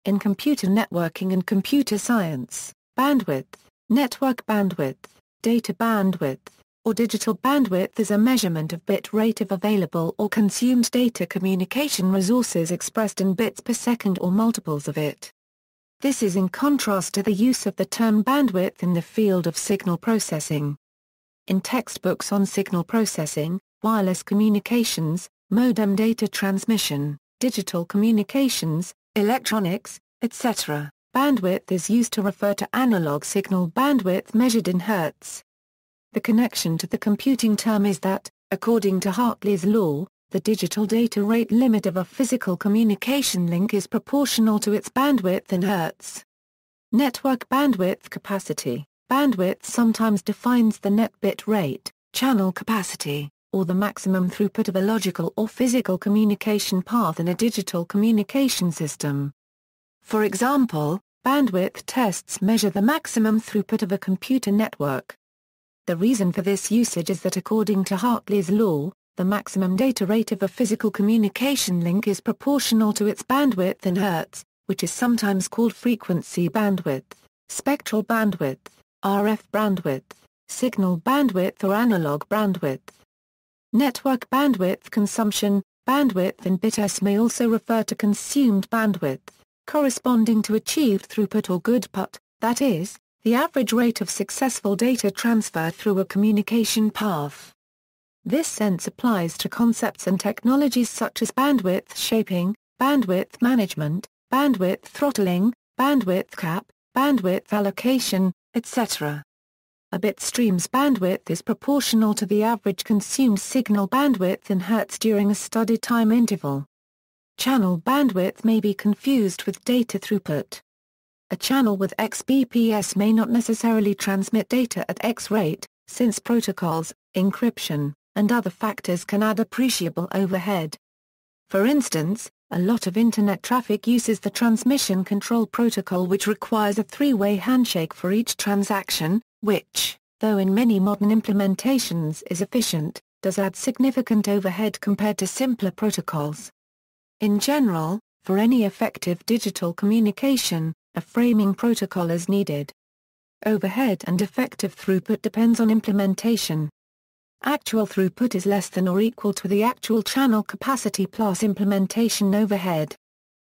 In computer networking and computer science, bandwidth, network bandwidth, data bandwidth, or digital bandwidth is a measurement of bit rate of available or consumed data communication resources expressed in bits per second or multiples of it. This is in contrast to the use of the term bandwidth in the field of signal processing. In textbooks on signal processing, wireless communications, modem data transmission, digital communications, electronics, etc., bandwidth is used to refer to analog signal bandwidth measured in hertz. The connection to the computing term is that, according to Hartley's law, the digital data rate limit of a physical communication link is proportional to its bandwidth in hertz. Network bandwidth capacity. Bandwidth sometimes defines the net bit rate, channel capacity, or the maximum throughput of a logical or physical communication path in a digital communication system. For example, bandwidth tests measure the maximum throughput of a computer network. The reason for this usage is that according to Hartley's law, the maximum data rate of a physical communication link is proportional to its bandwidth in hertz, which is sometimes called frequency bandwidth, spectral bandwidth, RF bandwidth, signal bandwidth or analog bandwidth. Network bandwidth consumption, bandwidth in bits may also refer to consumed bandwidth, corresponding to achieved throughput or goodput, that is, the average rate of successful data transfer through a communication path. This sense applies to concepts and technologies such as bandwidth shaping, bandwidth management, bandwidth throttling, bandwidth cap, bandwidth allocation, etc. A bit stream's bandwidth is proportional to the average consumed signal bandwidth in hertz during a study time interval. Channel bandwidth may be confused with data throughput. A channel with X bps may not necessarily transmit data at X rate, since protocols, encryption, and other factors can add appreciable overhead. For instance, a lot of Internet traffic uses the transmission control protocol, which requires a three-way handshake for each transaction, which, though in many modern implementations is efficient, does add significant overhead compared to simpler protocols. In general, for any effective digital communication, a framing protocol is needed. Overhead and effective throughput depends on implementation. Actual throughput is less than or equal to the actual channel capacity plus implementation overhead.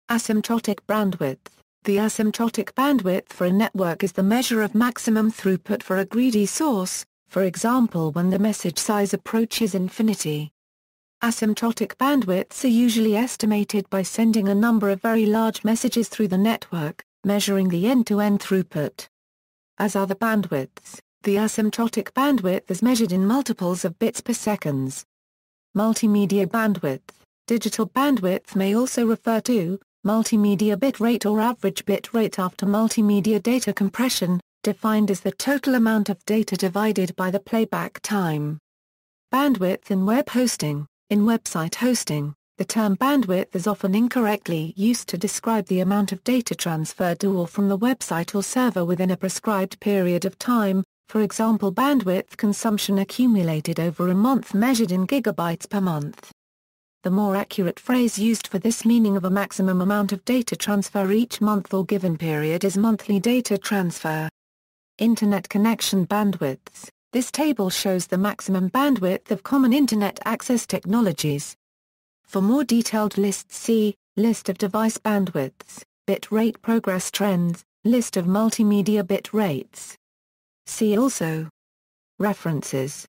Asymptotic bandwidth. The asymptotic bandwidth for a network is the measure of maximum throughput for a greedy source, for example when the message size approaches infinity. Asymptotic bandwidths are usually estimated by sending a number of very large messages through the network, measuring the end-to-end throughput. As other bandwidths, the asymptotic bandwidth is measured in multiples of bits per second. Multimedia bandwidth. Digital bandwidth may also refer to multimedia bit rate or average bit rate after multimedia data compression, defined as the total amount of data divided by the playback time. Bandwidth in web hosting. In website hosting, the term bandwidth is often incorrectly used to describe the amount of data transferred to or from the website or server within a prescribed period of time, for example bandwidth consumption accumulated over a month measured in gigabytes per month. The more accurate phrase used for this meaning of a maximum amount of data transfer each month or given period is monthly data transfer. Internet connection bandwidths. This table shows the maximum bandwidth of common Internet access technologies. For more detailed lists see, List of device bandwidths, bit rate progress trends, List of multimedia bit rates. See also. References.